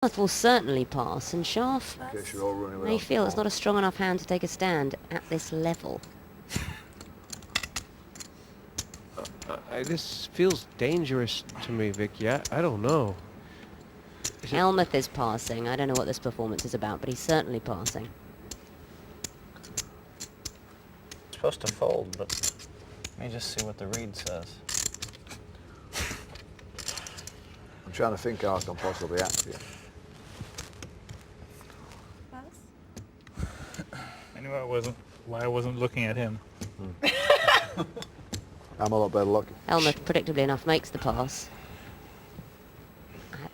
Helmuth will certainly pass, and Scharf In case you're all running may without feel the it's ball. not a strong enough hand to take a stand at this level. This feels dangerous to me, Vicky. I don't know. Is it- Helmuth is passing. I don't know what this performance is about, but he's certainly passing. Supposed to fold, but let me just see what the read says. I'm trying to think how I can possibly act here. I knew why I wasn't looking at him. I'm a lot better lucky. Helmuth, predictably enough, makes the pass.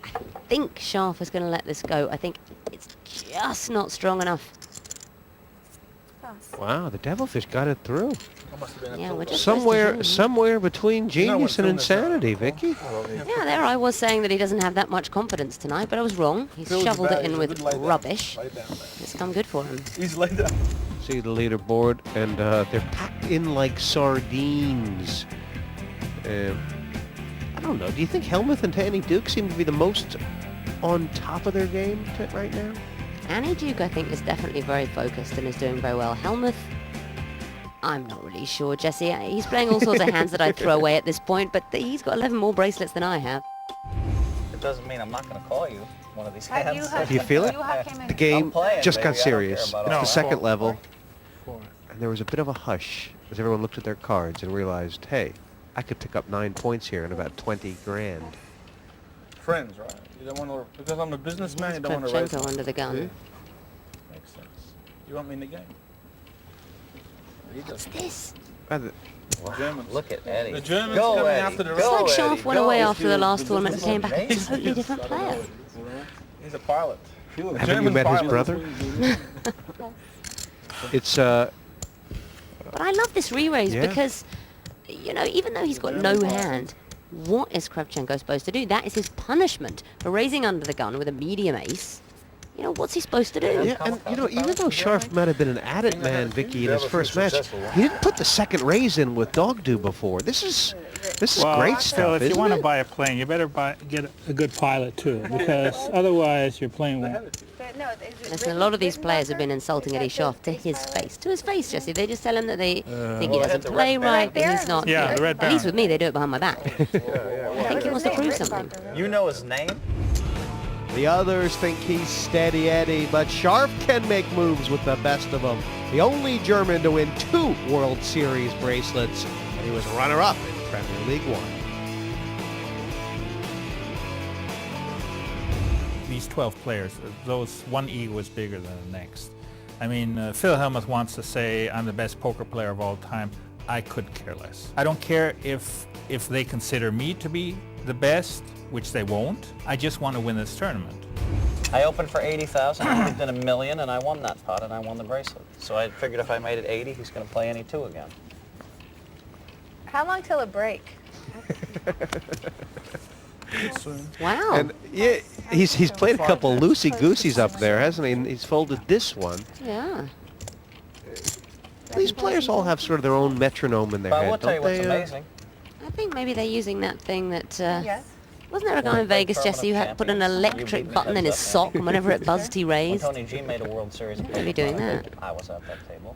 I think Scharf is going to let this go. I think it's just not strong enough. Wow, the Devilfish got it through. Yeah, we're just supposed to Somewhere, zoom. somewhere between genius and film this out. insanity, Vicky. Yeah, there I was saying that he doesn't have that much confidence tonight, but I was wrong. He's shoveled it in with rubbish. It's come good for him. He's laid down. See the leaderboard, and they're packed in like sardines. I don't know. Do you think Helmuth and Danny Duke seem to be the most on top of their game right now? Annie Duke, I think, is definitely very focused and is doing very well. Helmuth, I'm not really sure, Jesse. He's playing all sorts of hands that I'd throw away at this point, but he's got 11 more bracelets than I have. It doesn't mean I'm not going to call you one of these Have hands. you had- Do you feel it? you have came in- The game playing, just got baby. I don't care serious. about It's all the that. second level, 4. and there was a bit of a hush as everyone looked at their cards and realized, hey, I could pick up 9 points here and about 20 grand. Friends, right? You don't want to, because I'm a businessman, you Here's don't want to raise Kravchenko money. under the gun. Makes sense. You want me in the game? He What's doesn't. this? Germans. Look at Eddie. The Germans Go, coming Eddie. after the Go, It's like rest. Eddie, Scharf went go. away If after the you- last the tournament and business came back a amazing. totally different player. He's a pilot. Haven't you met his brother? It's But I love this re-raise Yeah. because, you know, even though he's got no hand, what is Kravchenko supposed to do? That is his punishment for raising under the gun with a medium ace. You know, what's he supposed to do? yeah, and you know, even though Scharf might have been an at-it man, Vicky, in his first match, he didn't put the second raise in with Dogdo before. This is great Phil, stuff, if you isn't want to it? buy a plane, you better get a good pilot too, because otherwise your plane won't. Listen, a lot of these players have been insulting Eddie Scharf to his face. To his face, Jesse. They just tell him that they think he doesn't play right, that he's not... Yeah, you know, the Red at least Baron. with me, they do it behind my back. I think he wants to prove something. You know his name? The others think he's steady Eddie, but Scharf can make moves with the best of them. The only German to win 2 World Series bracelets, and he was runner-up in Premier League One. These 12 players, those one ego is bigger than the next. I mean, Phil Hellmuth wants to say I'm the best poker player of all time. I could care less. I don't care if they consider me to be the best, which they won't. I just want to win this tournament. I opened for 80,000, I did $1 million, and I won that pot, and I won the bracelet. So I figured if I made it 80, he's going to play any 2 again. How long till a break? Wow. And yeah, he's played a couple loosey-gooseys up there, hasn't he? And he's folded this one. Yeah. These players all have sort of their own metronome in their But I head, will tell you don't what's they? amazing. I think maybe they're using that thing that... Yes. Wasn't there a guy in Vegas, Jesse, who had to put an electric button in his sock, and whenever it buzzed, he When raised? Tony G made a World Series, Maybe doing that. I was at that table.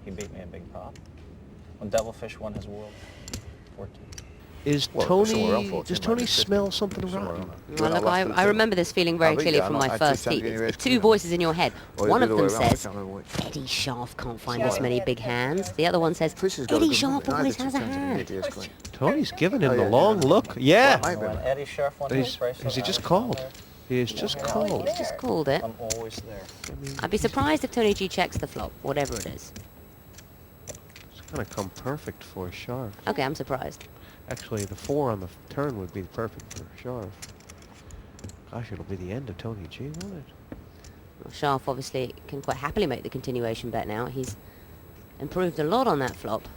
He beat me a big pot. When Devilfish won his World 14. Is Well, somewhere else, Tony? 14 Does Tony minus 50. smell something Somewhere rotten? around Well, look, I remember this feeling very clearly from my first heat. It's two voices in your head. One of them says, Eddie Scharf can't find this many big hands. The other one says, Eddie Scharf always has a hand. Tony's giving him Oh, the yeah, long yeah. look. Yeah. Well, When Eddie Scharf won He's- his bracelet, has he I just was called? down He is just there. called. He's just called it. I'm always there. I'd be surprised if Tony G checks the flop, whatever it is. It's gonna come perfect for Scharf. Okay, I'm surprised. Actually, the 4 on the turn would be perfect for Scharf. Gosh, it'll be the end of Tony G, won't it? Well, Scharf obviously can quite happily make the continuation bet now. He's improved a lot on that flop.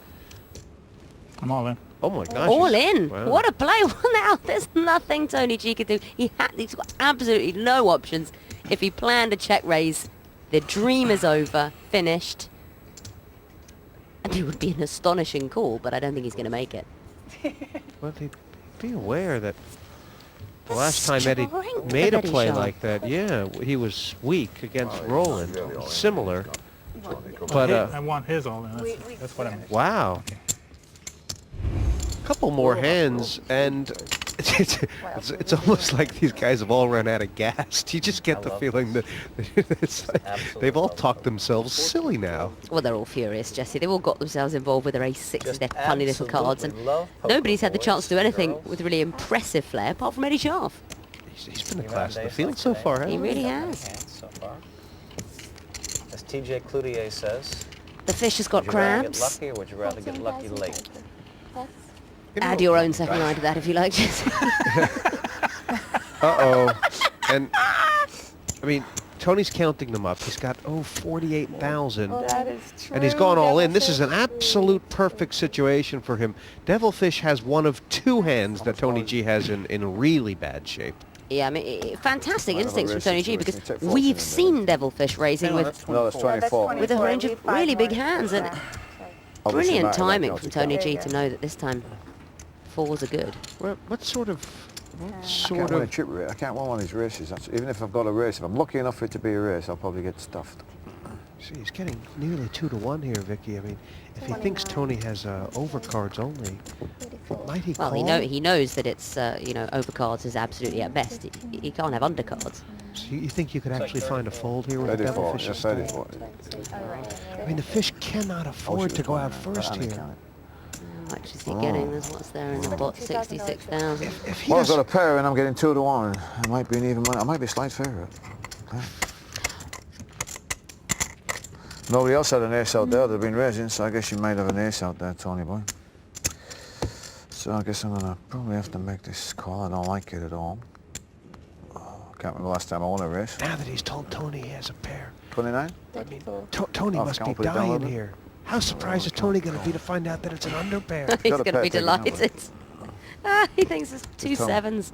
I'm all in. Oh my gosh. All he's- in. wow. What a play. Now, there's nothing Tony G could do. He's got absolutely no options. If he planned a check raise, the dream is over, finished. And it would be an astonishing call, but I don't think he's going to make it. Well, be aware that The last time Eddie Strength made a of Eddie play Sharp. like that, yeah, he was weak against Roland. Similar. But, I want his all in. That's what I meant. wow. Couple more hands, and it's almost like these guys have all run out of gas. You just get the love feeling that it's like they've all talked themselves silly now. Well, they're all furious, Jesse. They've all got themselves involved with their ace-6 Just their funny little cards, and absolutely love poker, nobody's had the chance to do boys, anything girls. with really impressive flair apart from Eddie Sharp. He's been the You've class had of the days field like so today. far, He hasn't really he? has. Hands so far. As TJ Cloutier says, The fish has got would you rather get crabs. lucky or would you rather get lucky late? Add your own second line to that if you like, Jesse. Uh-oh. And, I mean, Tony's counting them up. He's got, 48,000. That is true. And he's gone all in. This Devilfish. is an absolute perfect situation for him. Devilfish has one of two hands that Tony G has in really bad shape. Yeah, I mean, fantastic I have a instincts from race Tony G, situation. because Take 14 we've in there. seen Devilfish raising Hang on, with that's No, that's 24. 24. with a range of really big hands, and Obviously brilliant not, timing like from Celtic Tony Cup. G to know that this time fours are good. What sort of... I can't win a of... chip race. I can't win one of these races. Even if I've got a race, if I'm lucky enough for it to be a race, I'll probably get stuffed. See, he's getting nearly 2-1 here, Vicky. I mean, if he thinks Tony has overcards only, might he Well, call? he knows that it's overcards is absolutely at best. He can't have undercards. So you think you could actually find a fold here with the 34. Devilfish? Yes, stall? 34. I mean, the fish cannot afford to go out first here. How much is he getting? There's what's there in the pot, 66,000. If he Well, I've does, got a pair and I'm getting 2 to 1. I might be an even money. I might be a slight favourite. Nobody else had an ace out there. They've been raising, so I guess you might have an ace out there, Tony boy. So I guess I'm gonna probably have to make this call. I don't like it at all. Can't remember the last time I won a race. now that he's told Tony he has a pair, 29? Tony Oh, must can be we put it down a little dying bit? here. How surprised is Tony going to be to find out that it's an underpair? He's Got a going to be pair taken out, delighted. He thinks it's two Just tell him. sevens.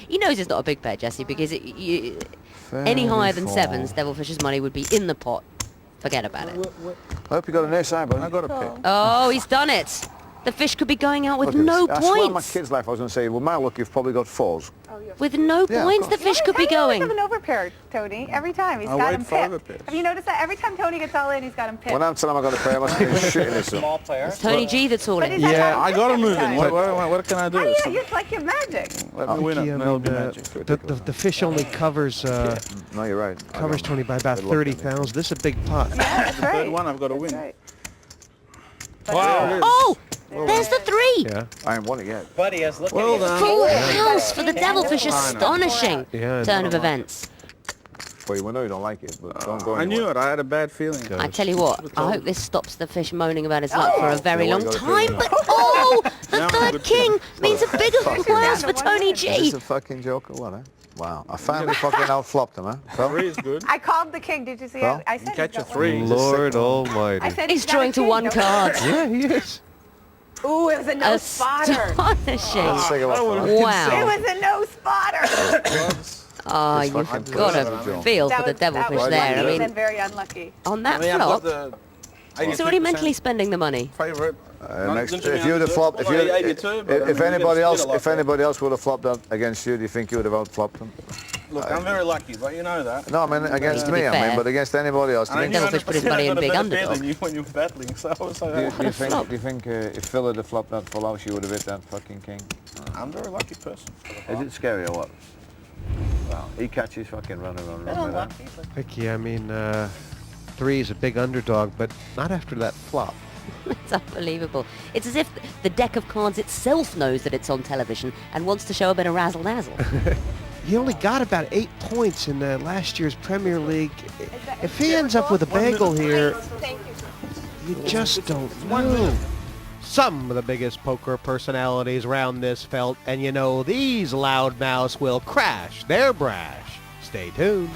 He knows it's not a big pair, Jesse, because any higher than 34. sevens, Devilfish's money would be in the pot. Forget about it. I hope you got an ace high, buddy. I got a pick. Oh, he's done it. The fish could be going out with Look at no this. I swear on my points. kid's life I was going to say, well, my luck, you've probably got fours. With no Yeah, of points, the course. fish could be going. Have an overpair, Tony. Every time he's I'll got wait him for other pipped. pairs. Have you noticed that? Every time Tony gets all in, he's got him pipped. When I'm telling him I got a pair, I must be shitting this up. Small player. It's Tony G that's all But in. he's Yeah, got I him got to pipped move every in. time. What can I do? Oh, yeah, you're like your magic. Let me win Vicky, it. I and it'll mean, be magic. the fish only covers No, you're right. I covers got- Tony by about good luck, Tony. 30,000. This is a big pot. That's Third right. one, I've got to That's win. right. Wow. Oh, there's the three. Yeah. I ain't won it yet. Buddy has look Well at you. done. Full house for the Devilfish. I know. Astonishing Yeah, turn of events. Well, we know you don't like it, but don't go I knew anywhere. it. I had a bad feeling. Good. I tell you what, I hope this stops the fish moaning about his luck for a very Yeah, long what you time. gotta But oh, the Now I'm third good. king means a bigger full house for Down to Tony 1 Is G. this a fucking joke or what, eh? Wow. I finally fucking outflopped him, huh? Phil? 3 is good. I called the king. Did you see? Well, I said catch he's a got 3. one. Lord I Almighty. said He's got a drawing to king, one don't card. Yeah, he is. Ooh, it was a no spotter. Astonishing. Let's think about would've that. It Wow. was a no spotter. Oh, It's you've fucking got crazy. to feel for the that Devilfish was there. lucky I mean, and very unlucky. on that I mean, I've got flop, the he's already mentally spending the money. favorite. If you'd have flopped, if anybody else would have flopped that against you, do you think you would have outflopped them? Look, I'm very lucky, but you know that. No, I mean against To be me. I fair. mean, but against anybody else. Do And I you knew think? Devilfish put his 100% money I in got a big better underdog. than you when you were battling, so I was like, Do you flop. think if Phil had flopped that full house, you would have hit that fucking king? I'm a very lucky person. Is it scary or what? Wow. He catches fucking running around with that. Unlucky, but Vicky, I mean, 3 is a big underdog, but not after that flop. It's unbelievable. It's as if the deck of cards itself knows that it's on television and wants to show a bit of razzle-dazzle. He only got about 8 points in last year's Premier League. If he ends up with a bagel here, Thank you. you just don't know. Some of the biggest poker personalities round this felt, and you know these loudmouths will crash their brash. Stay tuned.